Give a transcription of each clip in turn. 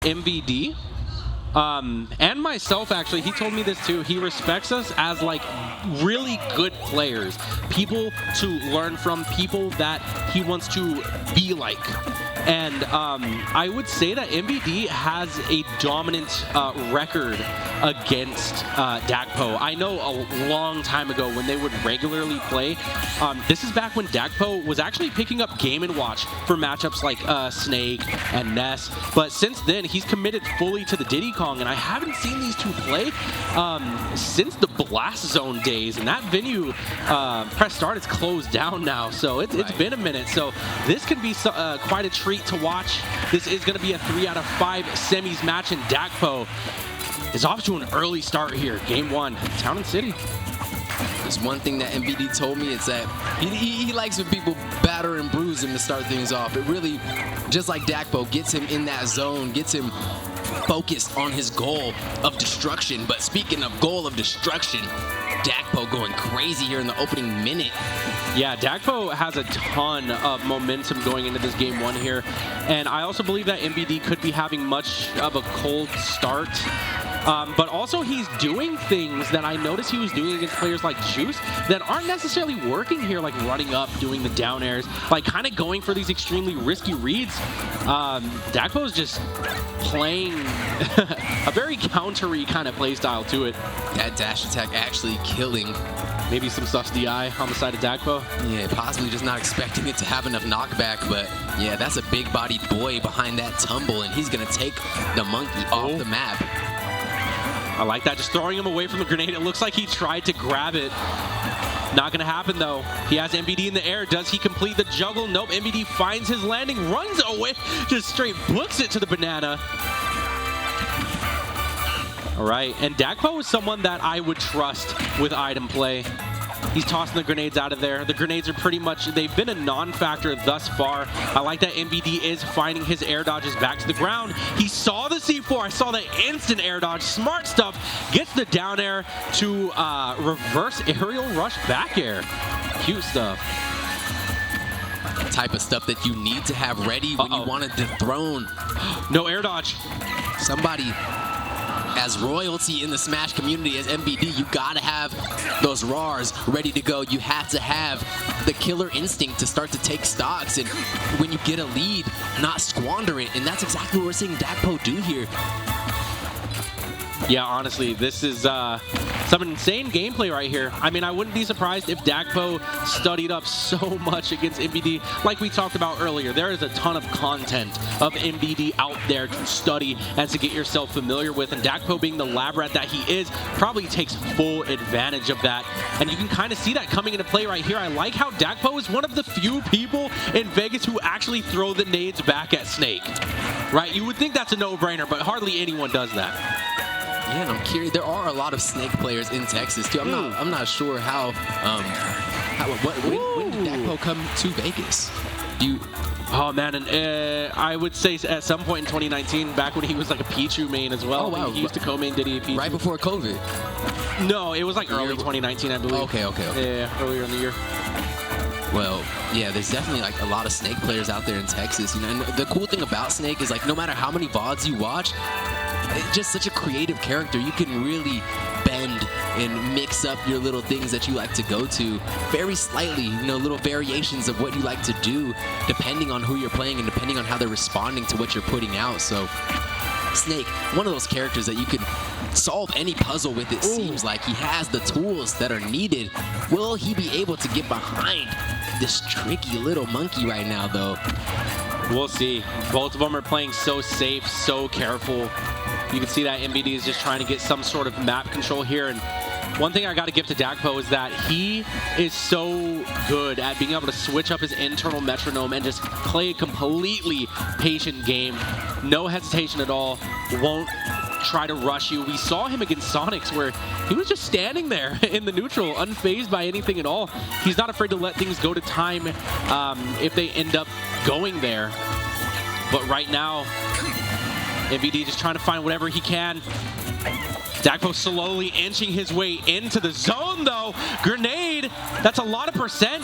MVD. And myself, actually, he told me this too. He respects us as like really good players, people to learn from, people that he wants to be like. And I would say that MVD has a dominant record against Dakpo. I know a long time ago when they would regularly play, this is back when Dakpo was actually picking up Game & Watch for matchups like Snake and Ness. But since then, he's committed fully to the Diddy Kong, and I haven't seen these two play since the Blast Zone days. And that venue, Press Start, is closed down now, so it's been a minute. So this could be quite a treat to watch. This is going to be a 3 out of 5 semis match, and Dakpo is off to an early start here. Game 1, Town and City. There's one thing that MVD told me, it's that he likes when people batter and bruise him to start things off. It really, just like Dakpo, gets him in that zone, gets him focused on his goal of destruction. But speaking of goal of destruction, Dakpo going crazy here in the opening minute. Yeah, Dakpo has a ton of momentum going into this game 1 here. And I also believe that MVD could be having much of a cold start. But also he's doing things that I noticed he was doing against players like Juice that aren't necessarily working here, like running up, doing the down airs, like kind of going for these extremely risky reads. Dakpo is just playing a very countery kind of play style to it. That dash attack actually killing. Maybe some sus DI on the side of Dakpo. Yeah, possibly just not expecting it to have enough knockback, but yeah, that's a big-bodied boy behind that tumble, and he's going to take the monkey off the map. I like that, just throwing him away from the grenade. It looks like he tried to grab it. Not going to happen, though. He has MVD in the air. Does he complete the juggle? Nope. MVD finds his landing, runs away, just straight books it to the banana. All right, and Dakpo is someone that I would trust with item play. He's tossing the grenades out of there. The grenades are pretty much, they've been a non-factor thus far. I like that MVD is finding his air dodges back to the ground. He saw the C4. I saw the instant air dodge. Smart stuff. Gets the down air to reverse aerial rush back air. Cute stuff. Type of stuff that you need to have ready when you want to dethrone. No air dodge. Somebody as royalty in the Smash community as MVD, you gotta have those RARs ready to go. You have to have the killer instinct to start to take stocks, and when you get a lead, not squander it. And that's exactly what we're seeing Dakpo do here. Yeah, honestly, this is some insane gameplay right here. I mean, I wouldn't be surprised if Dakpo studied up so much against MVD. Like we talked about earlier, there is a ton of content of MVD out there to study and to get yourself familiar with. And Dakpo, being the lab rat that he is, probably takes full advantage of that. And you can kind of see that coming into play right here. I like how Dakpo is one of the few people in Vegas who actually throw the nades back at Snake. Right? You would think that's a no-brainer, but hardly anyone does that. Yeah, and I'm curious. There are a lot of Snake players in Texas too. I'm not sure how. When did Dakpo come to Vegas? Oh man, and I would say at some point in 2019, back when he was like a Pichu main as well. Oh wow, he used to co-main Diddy Pichu. Right before COVID. No, it was like early 2019, I believe. Okay. Yeah, earlier in the year. Well, yeah, there's definitely like a lot of Snake players out there in Texas. You know, and the cool thing about Snake is like no matter how many VODs you watch, it's just such a creative character. You can really bend and mix up your little things that you like to go to very slightly, you know, little variations of what you like to do depending on who you're playing and depending on how they're responding to what you're putting out. So Snake, one of those characters that you can solve any puzzle with. It seems like he has the tools that are needed. Will he be able to get behind this tricky little monkey right now, though? We'll see. Both of them are playing so safe, so careful. You can see that MVD is just trying to get some sort of map control here. And one thing I got to give to Dakpo is that he is so good at being able to switch up his internal metronome and just play a completely patient game. No hesitation at all. Won't try to rush you. We saw him against Sonics where he was just standing there in the neutral, unfazed by anything at all. He's not afraid to let things go to time if they end up going there. But right now, MVD just trying to find whatever he can. Dakpo slowly inching his way into the zone, though. Grenade, that's a lot of percent.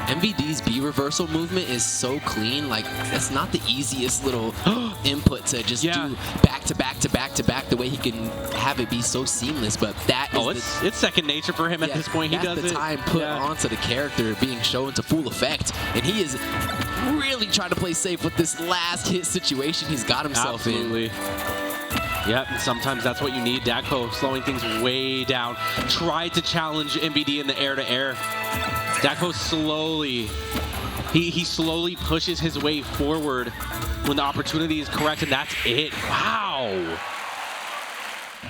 MVD's B reversal movement is so clean. Like, that's not the easiest little input to just do back to back to back to back, the way he can have it be so seamless. But that is it's second nature for him at this point. He does the time put onto the character being shown to full effect. And he is really trying to play safe with this last hit situation he's got himself in. Yep, and sometimes that's what you need. Dakpo slowing things way down. Tried to challenge MVD in the air-to-air. Dakpo slowly, he slowly pushes his way forward when the opportunity is correct, and that's it. Wow.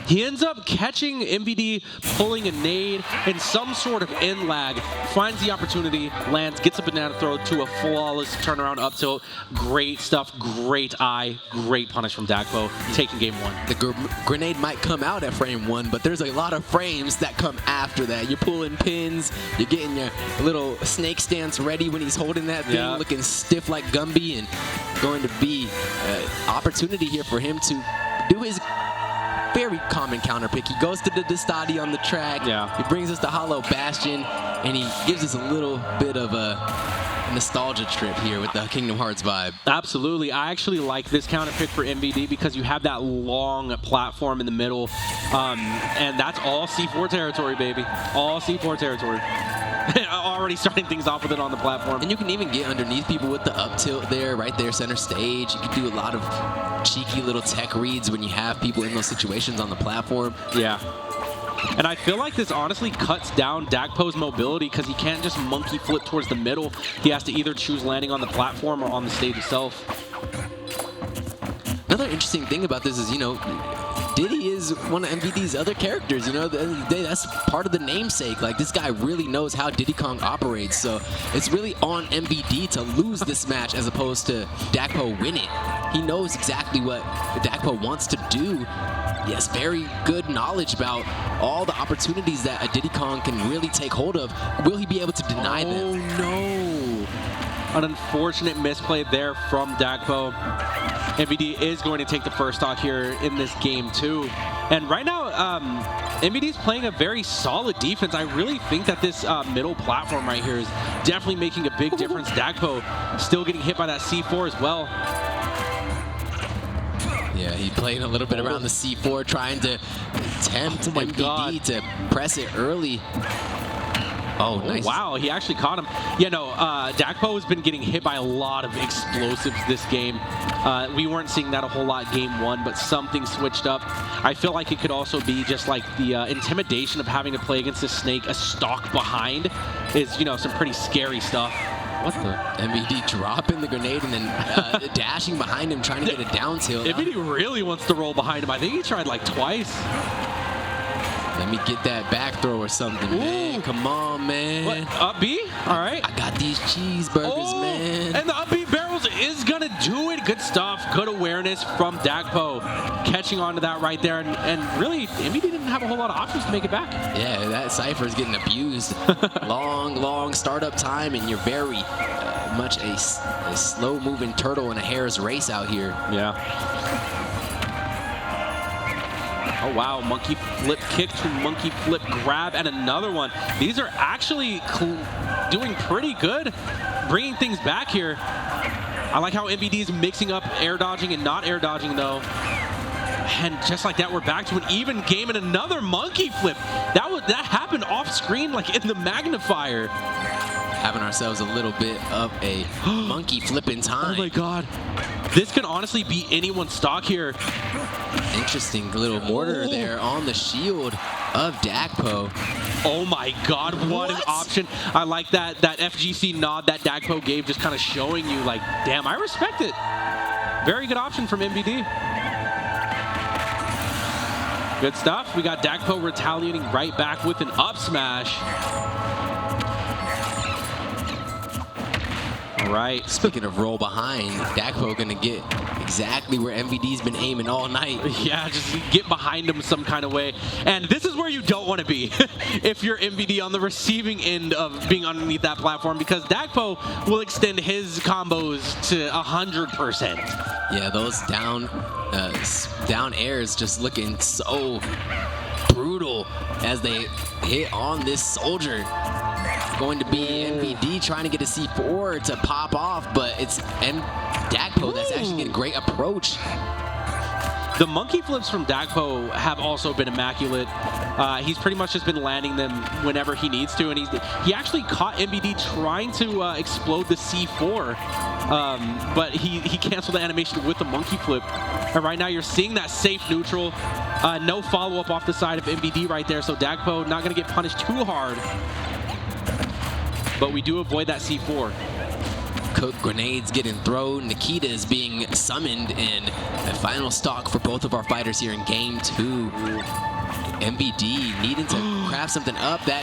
He ends up catching MVD pulling a nade and some sort of end lag, finds the opportunity, lands, gets a banana throw to a flawless turnaround up tilt. Great stuff, great eye, great punish from Dakpo, taking game one. The grenade might come out at frame 1, but there's a lot of frames that come after that. You're pulling pins, you're getting your little snake stance ready when he's holding that thing, looking stiff like Gumby, and going to be an opportunity here for him to do his very common counter pick. He goes to the Destati on the track. He brings us the Hollow Bastion, and he gives us a little bit of a nostalgia trip here with the Kingdom Hearts vibe. Absolutely. I actually like this counter pick for MVD because you have that long platform in the middle, and that's all C4 territory, baby. All C4 territory. Already starting things off with it on the platform. And you can even get underneath people with the up tilt there, right there, center stage. You can do a lot of cheeky little tech reads when you have people in those situations on the platform. Yeah. And I feel like this honestly cuts down Dakpo's mobility because he can't just monkey flip towards the middle. He has to either choose landing on the platform or on the stage itself. Another interesting thing about this is, you know, Diddy is one of MVD's other characters. You know, at the end of the day, that's part of the namesake. Like, this guy really knows how Diddy Kong operates. So it's really on MVD to lose this match as opposed to Dakpo win it. He knows exactly what Dakpo wants to do. He has very good knowledge about all the opportunities that a Diddy Kong can really take hold of. Will he be able to deny them? Oh, no. An unfortunate misplay there from Dakpo. MVD is going to take the first stock here in this game too. And right now, MVD is playing a very solid defense. I really think that this middle platform right here is definitely making a big difference. Dakpo still getting hit by that C4 as well. Yeah, he played a little bit around the C4, trying to tempt MVD to press it early. Oh, nice. Wow, he actually caught him. Yeah, no, Dakpo has been getting hit by a lot of explosives this game. We weren't seeing that a whole lot game one, but something switched up. I feel like it could also be just like the intimidation of having to play against a snake a stock behind is, you know, some pretty scary stuff. What the? MVD dropping the grenade and then dashing behind him, trying to get a down tilt. MVD really wants to roll behind him. I think he tried like twice. Let me get that back throw or something, man. Come on, man. What? Up B? All right. I got these cheeseburgers, man. And the up B barrels is going to do it. Good stuff. Good awareness from Dakpo. Catching on to that right there. And really, MVD didn't have a whole lot of options to make it back. Yeah, that Cypher is getting abused. long startup time, and you're very much a slow-moving turtle in a hare's race out here. Yeah. Oh, wow. Monkey flip kick to monkey flip grab and another one. These are actually doing pretty good, bringing things back here. I like how MVD is mixing up air dodging and not air dodging, though. And just like that, we're back to an even game and another monkey flip. That happened off screen, like in the magnifier. Having ourselves a little bit of a monkey flipping time. Oh, my God. This could honestly be anyone's stock here. Interesting little mortar there on the shield of Dakpo. Oh my God, what an option. I like that FGC nod that Dakpo gave, just kind of showing you like, damn, I respect it. Very good option from MVD. Good stuff. We got Dakpo retaliating right back with an up smash. All right. Speaking of roll behind, Dakpo gonna get exactly where MVD's been aiming all night. Yeah, just get behind him some kind of way. And this is where you don't want to be if you're MVD on the receiving end of being underneath that platform, because Dakpo will extend his combos to 100%. Yeah, those down airs just looking so brutal as they hit on this soldier. going to be MVD trying to get a C4 to pop off, but it's Dakpo that's actually getting great approach. The monkey flips from Dakpo have also been immaculate. He's pretty much just been landing them whenever he needs to, and he actually caught MVD trying to explode the C4, but he canceled the animation with the monkey flip. And right now you're seeing that safe neutral. No follow-up off the side of MVD right there, so Dakpo not going to get punished too hard. But we do avoid that C4. Grenades getting thrown. Nikita is being summoned in the final stock for both of our fighters here in game 2. MVD needing to craft something up. That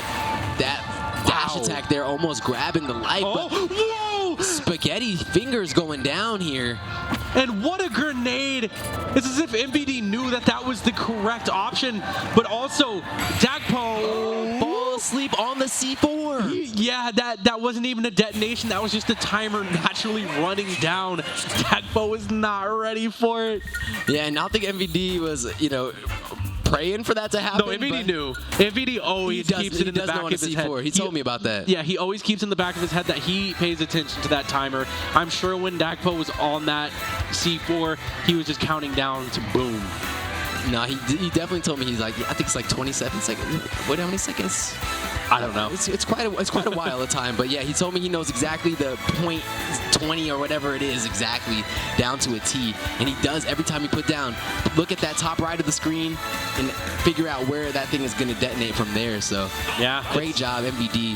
dash attack there almost grabbing the life. Oh, but whoa! spaghetti fingers going down here. And what a grenade! It's as if MVD knew that that was the correct option, but also Dakpo Fall asleep on the C4. Yeah, that wasn't even a detonation. That was just the timer naturally running down. Dakpo was not ready for it. Yeah, and I don't think MVD was, praying for that to happen. No, MVD knew. MVD always keeps it in the back of his head. He told me about that. Yeah, he always keeps in the back of his head that he pays attention to that timer. I'm sure when Dakpo was on that C4, he was just counting down to boom. No, he definitely told me, he's like, I think it's like 27 seconds. What, how many seconds? I don't know. It's quite a while of time, but yeah, he told me he knows exactly the point 20 or whatever it is exactly down to a T, and he does every time he put down. Look at that top right of the screen and figure out where that thing is going to detonate from there. So yeah, great job, MVD.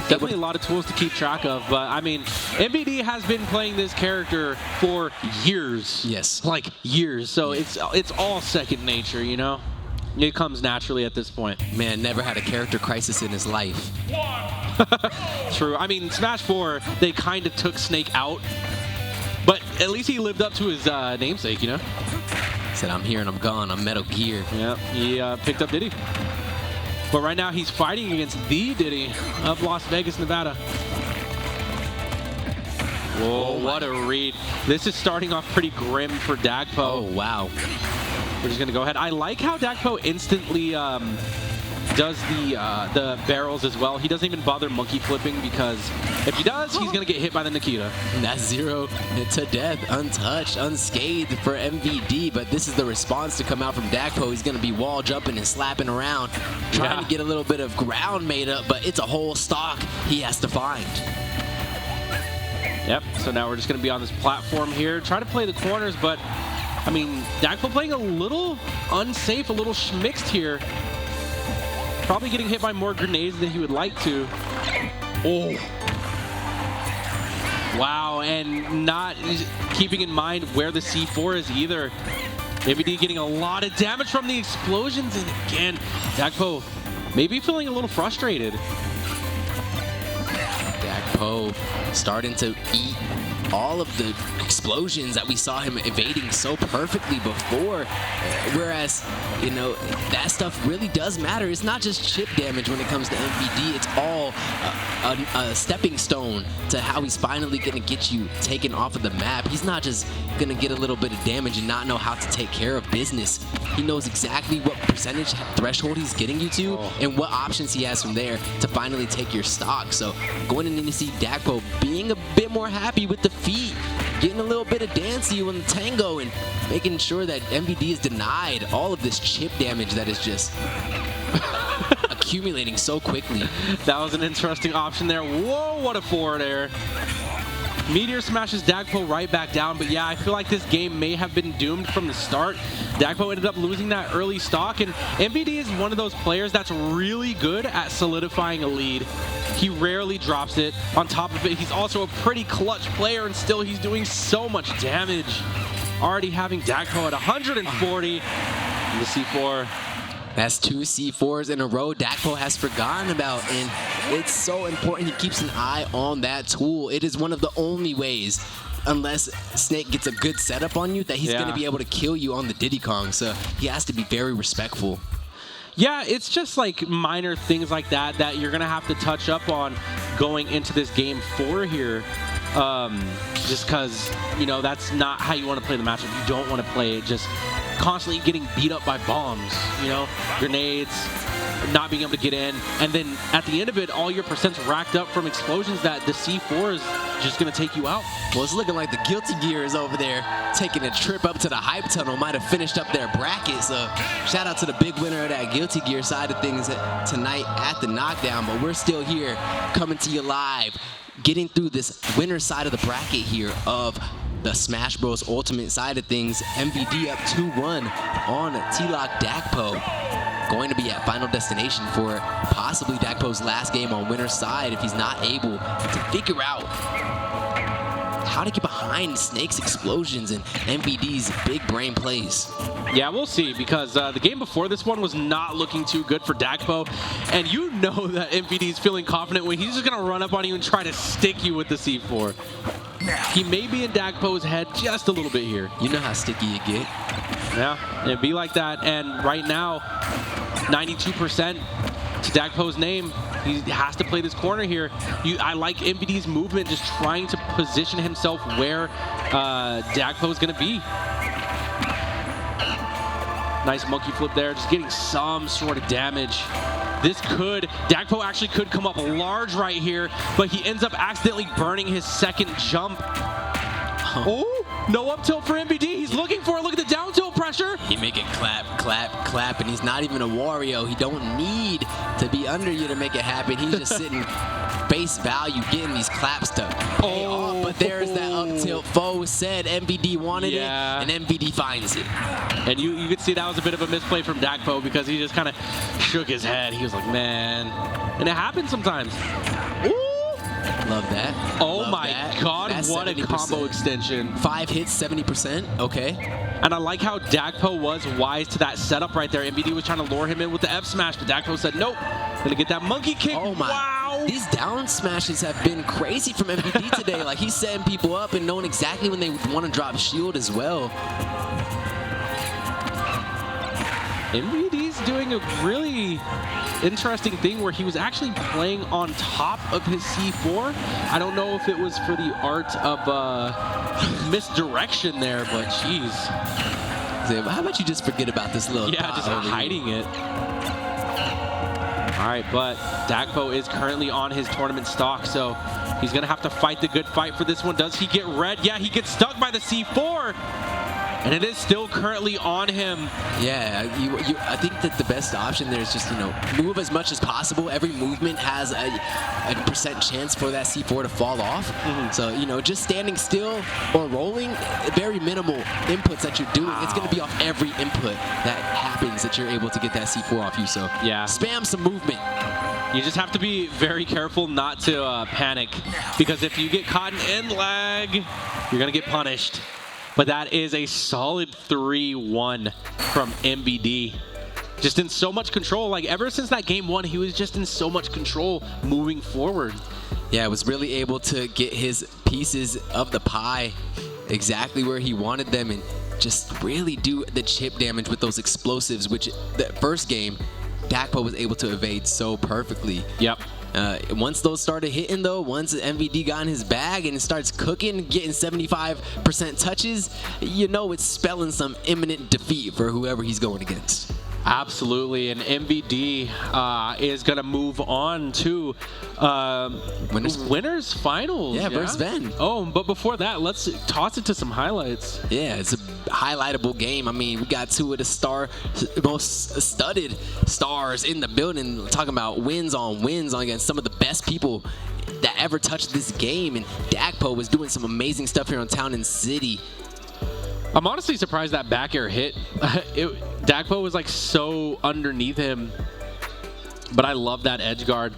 Definitely a lot of tools to keep track of, but I mean, MVD has been playing this character for years. Yes, like years. So it's all second nature, you know. It comes naturally at this point. Man, never had a character crisis in his life. True. I mean, Smash 4, they kind of took Snake out, but at least he lived up to his namesake, you know? Said, I'm here and I'm gone. I'm Metal Gear. Yeah, he picked up Diddy. But right now, he's fighting against the Diddy of Las Vegas, Nevada. Whoa, what a read. This is starting off pretty grim for Dakpo. Oh, wow. We're just going to go ahead. I like how Dakpo instantly does the barrels as well. He doesn't even bother monkey flipping, because if he does, he's going to get hit by the Nikita. And that's 0 to death, untouched, unscathed for MVD, but this is the response to come out from Dakpo. He's going to be wall jumping and slapping around, trying to get a little bit of ground made up, but it's a whole stock he has to find. Yep, so now we're just going to be on this platform here. Try to play the corners, but I mean, Dakpo playing a little unsafe, a little schmixed here. Probably getting hit by more grenades than he would like to. Oh. Wow, and not keeping in mind where the C4 is either. MVD getting a lot of damage from the explosions, and again, Dakpo maybe feeling a little frustrated. Dakpo starting to eat all of the explosions that we saw him evading so perfectly before, whereas, that stuff really does matter. It's not just chip damage when it comes to MVD. It's all a stepping stone to how he's finally going to get you taken off of the map. He's not just going to get a little bit of damage and not know how to take care of business. He knows exactly what percentage threshold he's getting you to and what options he has from there to finally take your stock. So going in to see Dakpo being a bit more happy with the feet, getting a little bit of dancey on the tango, and making sure that MVD is denied all of this chip damage that is just accumulating so quickly. That was an interesting option there. Whoa, what a forward air. Meteor smashes Dakpo right back down, but yeah, I feel like this game may have been doomed from the start. Dakpo ended up losing that early stock, and MVD is one of those players that's really good at solidifying a lead. He rarely drops it. On top of it, he's also a pretty clutch player, and still he's doing so much damage. Already having Dakpo at 140 in the C4. That's 2 C4s in a row Dakpo has forgotten about, and it's so important he keeps an eye on that tool. It is one of the only ways, unless Snake gets a good setup on you, that he's going to be able to kill you on the Diddy Kong, so he has to be very respectful. Yeah, it's just like minor things like that that you're going to have to touch up on going into this game 4 here. Just because, that's not how you want to play the matchup. You don't want to play it just constantly getting beat up by bombs, grenades, not being able to get in, and then at the end of it, all your percents racked up from explosions that the C4 is just going to take you out. Well, it's looking like the Guilty Gear is over there taking a trip up to the hype tunnel. Might have finished up their bracket. So shout out to the big winner of that Guilty Gear side of things tonight at the Knockdown. But we're still here coming to you live, getting through this winner side of the bracket here of the Smash Bros. Ultimate side of things. MVD up 2-1 on T-Lock Dakpo. Going to be at Final Destination for possibly Dakpo's last game on winner's side if he's not able to figure out how to get behind Snake's explosions and MVD's big brain plays. Yeah, we'll see, because the game before this one was not looking too good for Dakpo, and you know that MVD's feeling confident when he's just going to run up on you and try to stick you with the C4. He may be in Dakpo's head just a little bit here. You know how sticky you get. Yeah, it'd be like that, and right now, 92% to Dakpo's name. He has to play this corner here. I like MVD's movement, just trying to position himself where Dakpo's going to be. Nice monkey flip there, just getting some sort of damage. Dakpo actually could come up large right here, but he ends up accidentally burning his second jump. Oh, no up tilt for MVD. He's looking for it. Look at the down tilt pressure. He make it clap, clap, clap, and he's not even a Wario. He don't need to be under you to make it happen. He's just sitting base value, getting these claps to pay off. But there's that up tilt. Foe said MVD wanted it, and MVD finds it. And you could see that was a bit of a misplay from Dakpo, because he just kind of shook his head. He was like, man. And it happens sometimes. Ooh. Love that. Oh Love my that. God, That's what 70%. A combo extension. 5 hits, 70%. Okay. And I like how Dakpo was wise to that setup right there. MVD was trying to lure him in with the F smash, but Dakpo said, nope. Gonna get that monkey kick. Oh my. Wow. These down smashes have been crazy from MVD today. Like, he's setting people up and knowing exactly when they want to drop shield as well. MVD's doing a really interesting thing where he was actually playing on top of his C4. I don't know if it was for the art of misdirection there, but jeez. How about you just forget about this little just hiding it. All right, but Dakpo is currently on his tournament stock, so he's going to have to fight the good fight for this one. Does he get red? Yeah, he gets stuck by the C4. And it is still currently on him. Yeah, I think that the best option there is just, move as much as possible. Every movement has a percent chance for that C4 to fall off. So, just standing still or rolling, very minimal inputs that you're doing. It's going to be off every input that happens that you're able to get that C4 off you. So, spam some movement. You just have to be very careful not to panic, because if you get caught in end lag, you're going to get punished. But that is a solid 3-1 from MVD. Just in so much control. Like, ever since that game one, he was just in so much control moving forward. Yeah, was really able to get his pieces of the pie exactly where he wanted them and just really do the chip damage with those explosives, which the first game, Dakpo was able to evade so perfectly. Yep. Once those started hitting, though, once MVD got in his bag and starts cooking, getting 75% touches, it's spelling some imminent defeat for whoever he's going against. Absolutely, and MVD is going to move on to winners finals. Yeah, versus Ven. Oh, but before that, let's toss it to some highlights. Yeah, it's a highlightable game. I mean, we got two of the most studded stars in the building, talking about wins on wins against some of the best people that ever touched this game, and Dakpo was doing some amazing stuff here on Town and City. I'm honestly surprised that back air hit. Dakpo was like so underneath him, but I love that edge guard.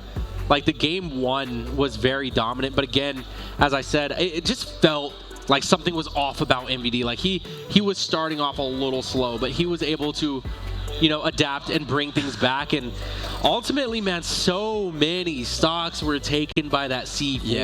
Like, the game one was very dominant, but again, as I said, it just felt like something was off about MVD. Like, he was starting off a little slow, but he was able to, adapt and bring things back. And ultimately, man, so many stocks were taken by that C4. Yeah,